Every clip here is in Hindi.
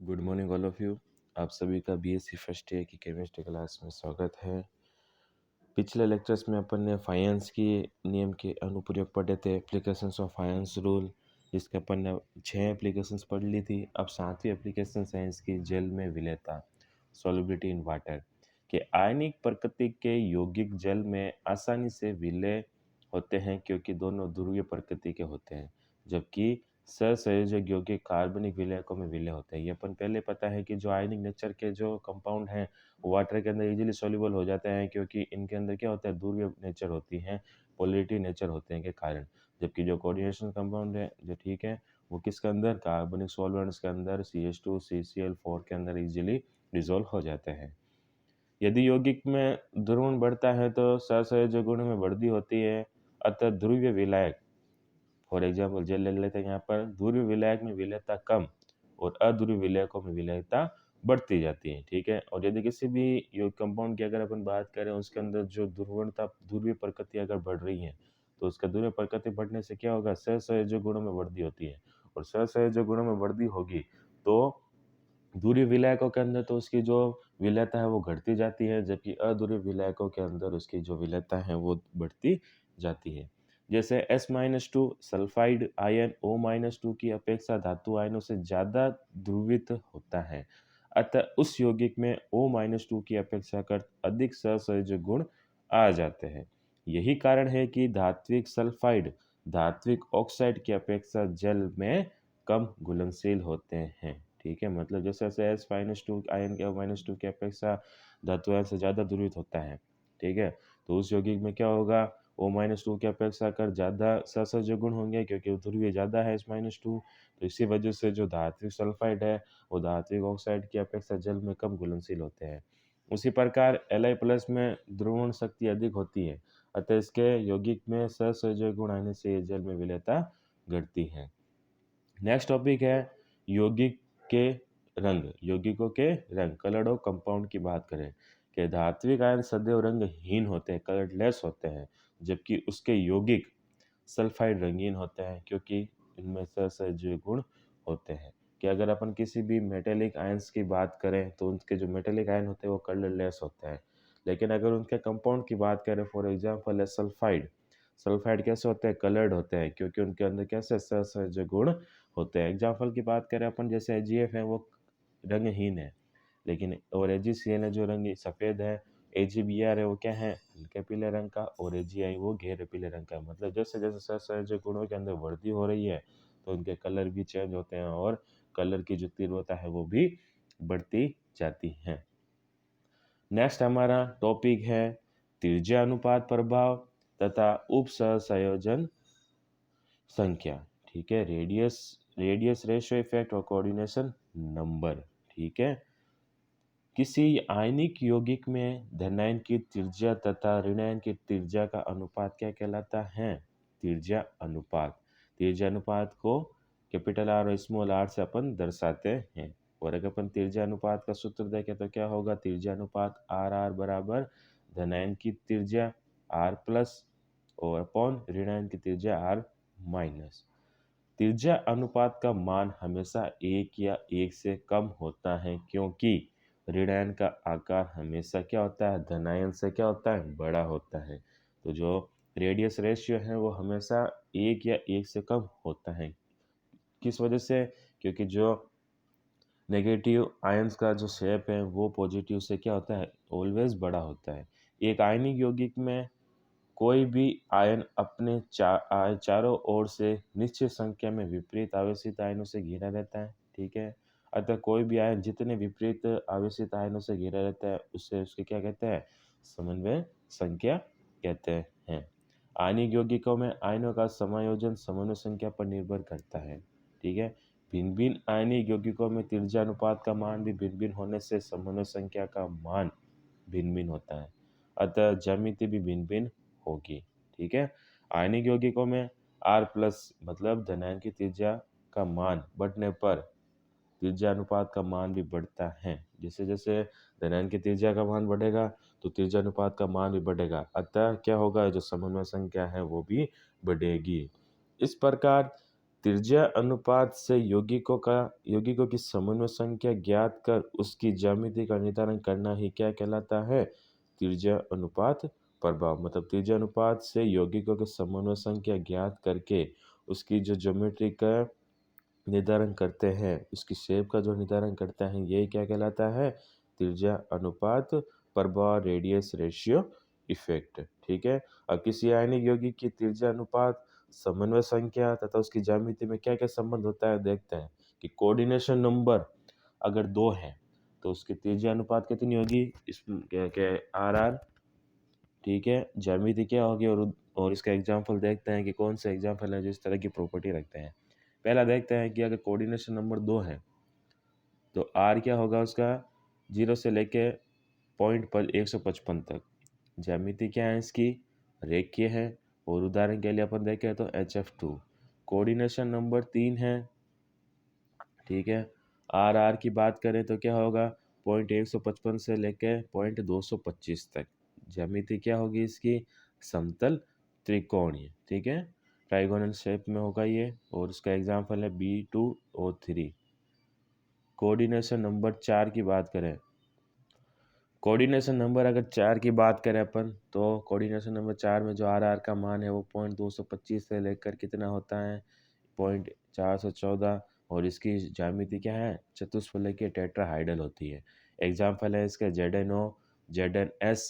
Good morning all of you. आप सभी का बीएससी फर्स्ट ईयर की केमिस्ट्री क्लास में स्वागत है। पिछले लेक्चर्स में अपन ने फाइनेंस की नियम के अनुप्रयोग पढ़े थे, एप्लीकेशंस ऑफ फाइनेंस रूल, जिसके अपन ने 6 एप्लीकेशंस पढ़ ली थी। अब 7वीं एप्लीकेशन है इसकी जल में विलेयता, सॉल्युबिलिटी इन वाटर, कि आयनिक प्रकृति के यौगिक जल में आसानी से विलय होते हैं क्योंकि दोनों ध्रुवीय प्रकृति के होते हैं, जबकि सहसंयोजक यौगिक कार्बनिक विलयकों में विलय होते हैं। ये अपन पहले पता है कि जो आयनिक नेचर के जो कंपाउंड हैं वो वाटर के अंदर इजीली सॉल्युबल हो जाते हैं क्योंकि इनके अंदर क्या होता है, ध्रुवीय नेचर होती हैं, पोलरिटी नेचर होते हैं के कारण। जबकि जो कोऑर्डिनेशन कंपाउंड है जो ठीक है वो किसके अंदर, कार्बनिक सॉल्वेंट्स के अंदर CH2 CCl4 के अंदर इजीली डिजोल्व हो जाते हैं। यदि यौगिक में ध्रुवण बढ़ता है तो सहसंयोजक गुण में वृद्धि होती है, अतः ध्रुवीय विलायक, फॉर एग्जाम्पल जल ले लेते हैं, यहाँ पर ध्रुवीय विलायक में विलेयता कम और अध्रुवीय विलायकों में विलेयता बढ़ती जाती है। ठीक है। और यदि किसी भी यौगिक कंपाउंड की अगर अपन बात करें उसके अंदर जो ध्रुवणता, ध्रुवीय प्रकृति अगर बढ़ रही है तो उसका ध्रुवीय प्रकृति बढ़ने से क्या होगा, सहसंयोजक गुणों में वृद्धि होती है। और सहसंयोजक गुणों में वृद्धि होगी तो ध्रुवीय विलायकों के अंदर तो उसकी जो विलेयता है वो घटती जाती है, जबकि अध्रुवीय विलायकों के अंदर उसकी जो विलेयता है वो बढ़ती जाती है। जैसे S-2 सल्फाइड आयन O-2 की अपेक्षा धातु आयनों से ज़्यादा ध्रुवित होता है, अतः उस यौगिक में O-2 की अपेक्षाकृत अधिक सहसंयोजक गुण आ जाते हैं। यही कारण है कि धात्विक सल्फाइड धात्विक ऑक्साइड की अपेक्षा जल में कम घुलनशील होते हैं। ठीक है, मतलब जैसे जैसे S-2 आयन के O-2 की अपेक्षा धातु आयन से ज़्यादा ध्रुवित होता है। ठीक है, तो उस यौगिक में क्या होगा, O-2 की अपेक्षा कर ज़्यादा सहसंयोजक गुण होंगे क्योंकि ध्रुवीय ज़्यादा है S-2। तो इसी वजह से जो धात्विक सल्फाइड है वो धात्विक ऑक्साइड की अपेक्षा जल में कम घुलनशील होते हैं। उसी प्रकार Li+ में ध्रुवण शक्ति अधिक होती है, अतः इसके यौगिक में सहसंयोजक गुण आने से जल में विलेयता घटती है। नेक्स्ट टॉपिक है यौगिक के रंग, यौगिकों के रंग, कलर ऑफ कंपाउंड की बात करें कि धात्विक आयन सदैव रंगहीन होते हैं, कलरलेस होते हैं, जबकि उसके यौगिक सल्फाइड रंगीन होते हैं क्योंकि इनमें सहसंयोजक गुण होते हैं। कि अगर अपन किसी भी मेटेलिक आयंस की बात करें तो उनके जो मेटेलिक आयन होते हैं वो कलरलेस होते हैं, लेकिन अगर उनके कंपाउंड की बात करें, फॉर एग्जांपल है सल्फाइड, सल्फाइड कैसे होते हैं, कलर्ड होते हैं क्योंकि उनके अंदर कैसे सहसंयोजक गुण होते हैं। एग्जाम्पल की बात करें अपन, जैसे AgF है वो रंगहीन है, लेकिन और AgCl है जो रंग सफ़ेद है, AgBr है वो क्या है, हल्के पीले रंग का, और AgI वो गहरे पीले रंग का। मतलब जैसे जैसे सहसंयोजक गुणों के अंदर वृद्धि हो रही है तो उनके कलर भी चेंज होते हैं और कलर की जो तीव्रता है वो भी बढ़ती जाती है। नेक्स्ट हमारा टॉपिक है त्रिज्या अनुपात प्रभाव तथा उप सहसंयोजन संख्या। ठीक है, रेडियस रेडियस रेशियो इफेक्ट और कोऑर्डिनेशन नंबर। ठीक है, किसी आयनिक यौगिक में धनायन की त्रिज्या तथा ऋणायन की त्रिज्या का अनुपात क्या कहलाता है, त्रिज्या अनुपात। त्रिज्या अनुपात को कैपिटल R और स्मॉल r से अपन दर्शाते हैं। और अगर अपन त्रिज्या अनुपात का सूत्र देखें तो क्या होगा, त्रिज्या अनुपात RR बराबर धनायन की त्रिज्या R प्लस और अपॉन ऋणायन की त्रिज्या R माइनस। त्रिज्या अनुपात का मान हमेशा 1 या 1 से कम होता है क्योंकि ऋणायन का आकार हमेशा क्या होता है, धनायन से क्या होता है, बड़ा होता है। तो जो रेडियस रेशियो है वो हमेशा 1 या 1 से कम होता है। किस वजह से, क्योंकि जो नेगेटिव आयंस का जो शेप है वो पॉजिटिव से क्या होता है, ऑलवेज बड़ा होता है। एक आयनिक यौगिक में कोई भी आयन अपने चारों ओर से निश्चित संख्या में विपरीत आवेशित आयनों से घिरा रहता है। ठीक है, अतः कोई भी आयन जितने विपरीत आवेशित आयनों से घिरा रहता है उससे उसके क्या कहते हैं, समन्वय संख्या कहते हैं। आयनिक यौगिकों में आयनों का समायोजन समन्वय संख्या पर निर्भर करता है। ठीक है, भिन्न भिन्न आयनिक यौगिकों में त्रिज्या अनुपात का मान भी भिन्न भिन्न होने से समन्वय संख्या का मान भिन्न भिन्न होता है, अतः ज्यामिति भी भिन्न भिन्न होगी। ठीक है, आयनिक यौगिकों में R प्लस मतलब धनायन की त्रिज्या का मान बढ़ने पर त्रिज्या अनुपात का मान भी बढ़ता है। जैसे जैसे धनायन की त्रिज्या का मान बढ़ेगा तो त्रिज्या अनुपात का मान भी बढ़ेगा, अतः क्या होगा, जो समन्वय संख्या है वो भी बढ़ेगी। इस प्रकार त्रिज्या अनुपात से यौगिकों की समन्वय संख्या ज्ञात कर उसकी ज्यामिति का निर्धारण करना ही क्या कहलाता है? त्रिज्या अनुपात प्रभाव। मतलब त्रिज्या अनुपात से यौगिकों की समन्वय संख्या ज्ञात करके उसकी जो ज्योमेट्री का निर्धारण करते हैं, उसकी शेप का जो निर्धारण करता है, यही क्या कहलाता है? त्रिज्या अनुपात प्रभाव, रेडियस रेशियो इफेक्ट। ठीक है। अब किसी आयनिक यौगिक की त्रिज्या अनुपात, समन्वय संख्या तथा उसकी ज्यामिति में क्या क्या संबंध होता है देखते हैं। कि कोऑर्डिनेशन नंबर अगर 2 है तो उसकी त्रिज्या अनुपात कितनी होगी? इसमें क्या क्या आर आर। ठीक है। ज्यामिति क्या होगी? और इसका एग्जाम्पल देखते हैं कि कौन से एग्जाम्पल है जो इस तरह की प्रॉपर्टी रखते हैं। पहला देखते हैं कि अगर कोऑर्डिनेशन नंबर 2 है तो आर क्या होगा उसका? 0 से लेके पॉइंट पर 155 तक। ज्यामिति क्या है इसकी? रेखीय है। और उदाहरण के लिए अपन देखें तो HF2। कोऑर्डिनेशन नंबर 3 है। ठीक है। आर आर की बात करें तो क्या होगा? पॉइंट 155 से लेके पॉइंट 225 तक। ज्यामिति क्या होगी इसकी? समतल त्रिकोणीय। ठीक है। ट्राइगोनल शेप में होगा ये। और उसका एग्जाम्पल है B2 और 3। कोऑर्डिनेशन नंबर 4 की बात करें, कोऑर्डिनेशन नंबर अगर 4 की बात करें अपन, तो कोऑर्डिनेशन नंबर 4 में जो आर आर का मान है वो पॉइंट 225 से लेकर कितना होता है? पॉइंट 414। और इसकी ज्यामिति क्या है? चतुष्फलकीय टेट्राहाइडल होती है। एग्जाम्पल है इसके ZnO, ZnS,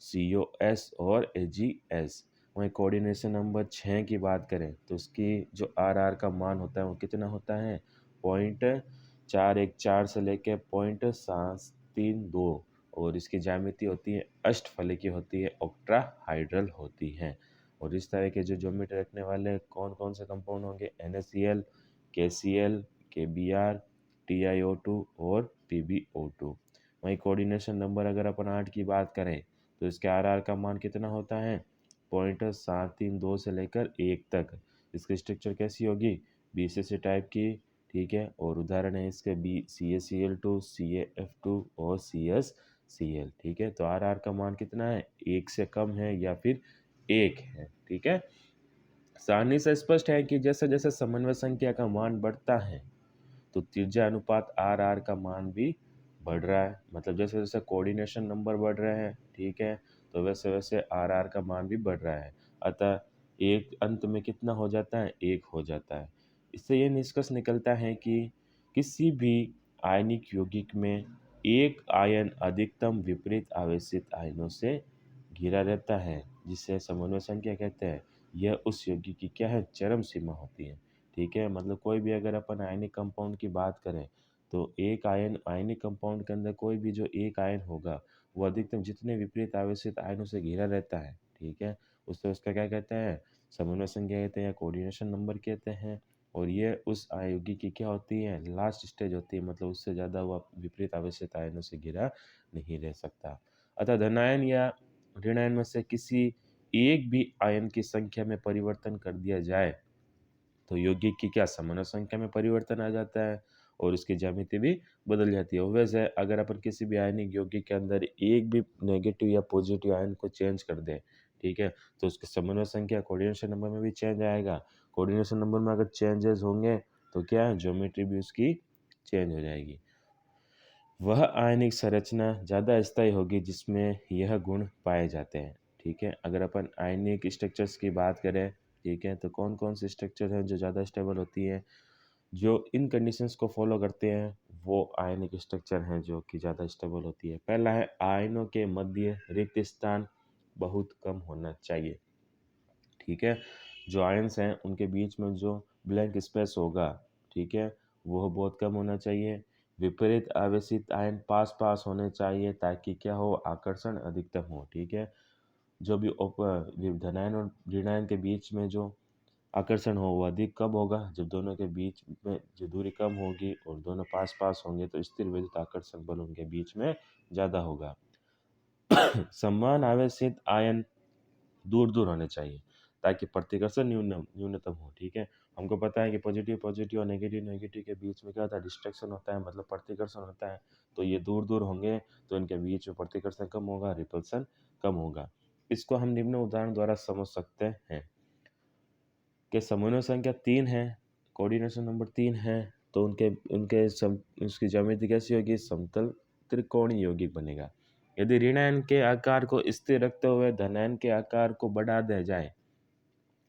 COS और AgS। वहीं कोऑर्डिनेशन नंबर 6 की बात करें तो उसकी जो आर आर का मान होता है वो कितना होता है? पॉइंट 414 से लेके पॉइंट 732। और इसकी ज्यामिति होती है अष्टफलकीय होती है, ऑक्ट्राहाइड्रल होती है। और इस तरह के जो ज्योमेट्री रखने वाले कौन कौन से कंपाउंड होंगे? NaCl, KCl, KBr, TiO2 और PbO2। वहीं कोऑर्डिनेशन नंबर अगर अपन 8 की बात करें तो इसके आर आर का मान कितना होता है? पॉइंट 732 से लेकर 1 तक। इसकी स्ट्रक्चर कैसी होगी? BCC टाइप की। ठीक है। और उदाहरण है इसके CaCl2, CaF2 और CsCl। ठीक है। तो आर आर का मान कितना है? 1 से कम है या फिर 1 है। ठीक है। सारणी से स्पष्ट है कि जैसे जैसे समन्वय संख्या का मान बढ़ता है तो त्रिज्या अनुपात आर आर का मान भी बढ़ रहा है। मतलब जैसे जैसे कोऑर्डिनेशन नंबर बढ़ रहे हैं, ठीक है, तो वैसे वैसे आर आर का मान भी बढ़ रहा है। अतः एक अंत में कितना हो जाता है? 1 हो जाता है। इससे ये निष्कर्ष निकलता है कि किसी भी आयनिक यौगिक में एक आयन अधिकतम विपरीत आवेशित आयनों से घिरा रहता है, जिसे समन्वय संख्या कहते हैं। यह उस यौगिक की क्या है? चरम सीमा होती है। ठीक है। मतलब कोई भी अगर अपन आयनिक कंपाउंड की बात करें तो एक आयनिक कंपाउंड के अंदर कोई भी जो एक आयन होगा वो अधिकतम जितने विपरीत आवेशित आयनों से घिरा रहता है, ठीक है, उससे उसका क्या कहते हैं? समन्वय संख्या कहते हैं या कोऑर्डिनेशन नंबर कहते हैं। और ये उस यौगिक की क्या होती है? लास्ट स्टेज होती है। मतलब उससे ज़्यादा वह विपरीत आवेशित आयनों से घिरा नहीं रह सकता। अतः धनायन या ऋणायन में से किसी एक भी आयन की संख्या में परिवर्तन कर दिया जाए तो यौगिक की क्या समन्वय संख्या में परिवर्तन आ जाता है और उसकी ज्यामिति भी बदल जाती है। वैसे अगर अपन किसी भी आयनिक यौगिक के अंदर एक भी नेगेटिव या पॉजिटिव आयन को चेंज कर दें, ठीक है, तो उसकी समन्वय संख्या कोऑर्डिनेशन नंबर में भी चेंज आएगा। कोऑर्डिनेशन नंबर में अगर चेंजेस होंगे तो क्या है? ज्योमेट्री भी उसकी चेंज हो जाएगी। वह आयनिक संरचना ज़्यादा स्थायी होगी जिसमें यह गुण पाए जाते हैं। ठीक है। अगर अपन आयनिक स्ट्रक्चर्स की बात करें, ठीक है, तो कौन कौन से स्ट्रक्चर हैं जो ज़्यादा स्टेबल होती है, जो इन कंडीशंस को फॉलो करते हैं, वो आयनिक स्ट्रक्चर हैं जो कि ज़्यादा स्टेबल होती है। पहला है आयनों के मध्य रिक्त स्थान बहुत कम होना चाहिए। ठीक है। जो आयन्स हैं उनके बीच में जो ब्लैंक स्पेस होगा, ठीक है, वो बहुत कम होना चाहिए। विपरीत आवेशित आयन पास पास होने चाहिए ताकि क्या हो? आकर्षण अधिकतम हो। ठीक है। जो भी धनायन और ऋणायन के बीच में जो आकर्षण हो वो अधिक कब होगा? जब दोनों के बीच में जो दूरी कम होगी और दोनों पास पास होंगे तो स्थिर विद्युत आकर्षण बल उनके बीच में ज़्यादा होगा। समान आवेशित आयन दूर दूर होने चाहिए ताकि प्रतिकर्षण न्यूनतम हो। ठीक है। हमको पता है कि पॉजिटिव पॉजिटिव और नेगेटिव नेगेटिव के बीच में क्या होता है? डिस्ट्रैक्शन होता है, मतलब प्रतिकर्षण होता है। तो ये दूर दूर होंगे तो इनके बीच में प्रतिकर्षण कम होगा, रिपल्सन कम होगा। इसको हम निम्न उदाहरण द्वारा समझ सकते हैं कि समन्वय संख्या 3 है, कोऑर्डिनेशन नंबर 3 है, तो उनके उनके सम उसकी ज्यामिति कैसी होगी? समतल त्रिकोणीय यौगिक बनेगा। यदि ऋणायन के आकार को स्थिर रखते हुए धनायन के आकार को बढ़ा दिया जाए,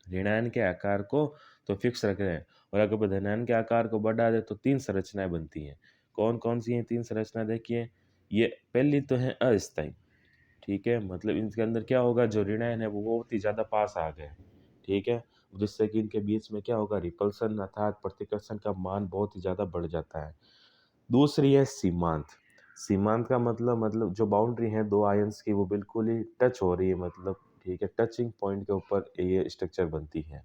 ऋणायन के आकार को तो फिक्स रख रहे हैं और अगर धनायन के आकार को बढ़ा दे तो 3 संरचनाएं बनती हैं। कौन-कौन सी हैं 3 संरचना देखिए? ये पहली तो है अस्थायी, ठीक है? मतलब इनके अंदर क्या होगा, जो ऋणायन है वो बहुत ही ज़्यादा पास आ गए, ठीक है? जिससे कि इनके बीच में क्या होगा, रिपल्सन अर्थात प्रतिकर्षण का मान बहुत ही ज़्यादा बढ़ जाता है। दूसरी है सीमांत। सीमांत का मतलब जो बाउंड्री है 2 आयन्स की वो बिल्कुल ही टच हो रही है, मतलब ठीक है, टचिंग पॉइंट के ऊपर ये स्ट्रक्चर बनती है।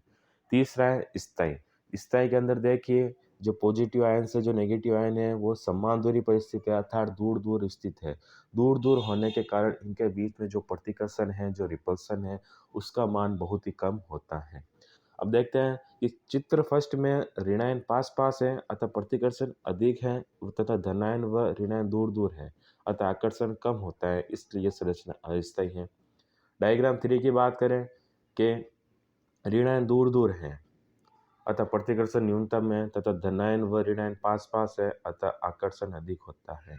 तीसरा है स्थायी। स्थायी के अंदर देखिए जो पॉजिटिव आयन से जो नेगेटिव आयन है वो समान दूरी पर स्थित है अर्थात दूर-दूर स्थित है। दूर-दूर होने के कारण इनके बीच में जो प्रतिकर्षण है, जो रिपल्सन है, उसका मान बहुत ही कम होता है। अब देखते हैं कि चित्र फर्स्ट में ऋणायन पास-पास है अतः प्रतिकर्षण अधिक है तथा धनायन व ऋणायन दूर-दूर है अतः आकर्षण कम होता है, इसलिए संरचना अस्थायी है। डायग्राम 3 की बात करें कि ऋणायन दूर-दूर है अतः प्रतिकर्षण न्यूनतम है तथा धनायन व ऋणायन पास-पास है अतः आकर्षण अधिक होता है,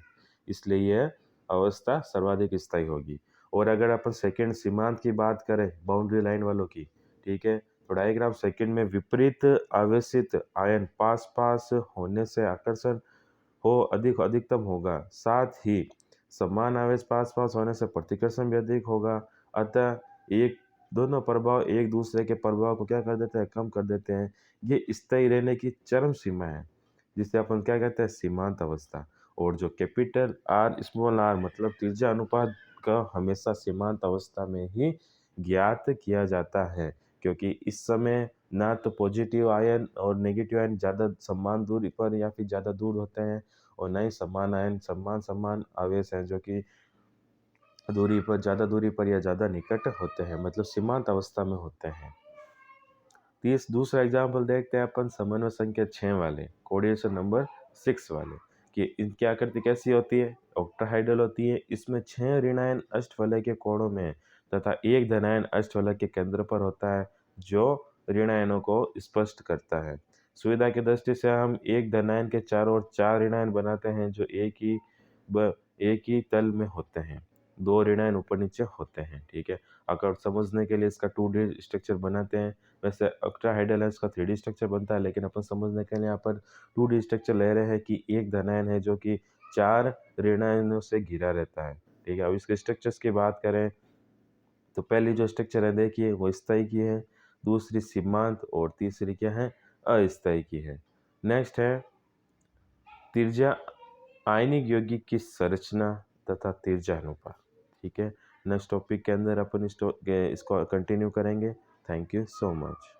इसलिए यह अवस्था सर्वाधिक स्थायी होगी। और अगर अपन सेकंड सीमांत की बात करें बाउंड्री लाइन वालों की, ठीक है, तो डायग्राम सेकंड में विपरीत आवेशित आयन पास-पास होने से आकर्षण हो अधिकतम होगा, साथ ही समान आवेश पास-पास होने से प्रतिकर्षण भी अधिक होगा, अतः एक दोनों प्रभाव एक दूसरे के प्रभाव को क्या कर देते हैं, कम कर देते हैं। ये स्थायी रहने की चरम सीमा है, जिसे अपन क्या कहते हैं, सीमांत अवस्था। और जो कैपिटल आर स्मॉल आर मतलब त्रिज्या अनुपात का हमेशा सीमांत अवस्था में ही ज्ञात किया जाता है, क्योंकि इस समय ना तो पॉजिटिव आयन और नेगेटिव आयन ज़्यादा समान दूरी पर या फिर ज़्यादा दूर होते हैं और ना ही समान आयन समान आवेश हैं जो कि ज़्यादा दूरी पर या ज़्यादा निकट होते हैं, मतलब सीमांत अवस्था में होते हैं। दूसरा एग्जाम्पल देखते हैं अपन समन्वय संख्या 6 वाले, कोऑर्डिनेशन नंबर 6 वाले, कि इनकी आकृति कैसी होती है, ऑक्टाहाइड्रल होती है। इसमें 6 ऋणायन अष्टफलक के कोणों में तथा एक धनायन अष्टफलक के केंद्र पर होता है जो ऋणायनों को स्पष्ट करता है। सुविधा की दृष्टि से हम एक धनायन के चारों ओर 4 ऋणायन बनाते हैं जो एक ही तल में होते हैं। 2 ऋणायन ऊपर नीचे होते हैं, ठीक है। अगर समझने के लिए इसका 2D स्ट्रक्चर बनाते हैं, वैसे ऑक्टाहाइड्रल है इसका 3D स्ट्रक्चर बनता है, लेकिन अपन समझने के लिए यहाँ पर 2D स्ट्रक्चर ले रहे हैं कि एक धनायन है जो कि 4 ऋणायनों से घिरा रहता है, ठीक है। अब इसके स्ट्रक्चर्स की बात करें तो पहली जो स्ट्रक्चर है देखिए वो स्थायी की है, दूसरी सीमांत और तीसरी क्या है, अस्थायी की है। नेक्स्ट है त्रिज्या आयनिक यौगिक की संरचना तथा त्रिज्या अनुपात, ठीक है। नेक्स्ट टॉपिक के अंदर अपन इसको कंटिन्यू करेंगे। Thank you so much.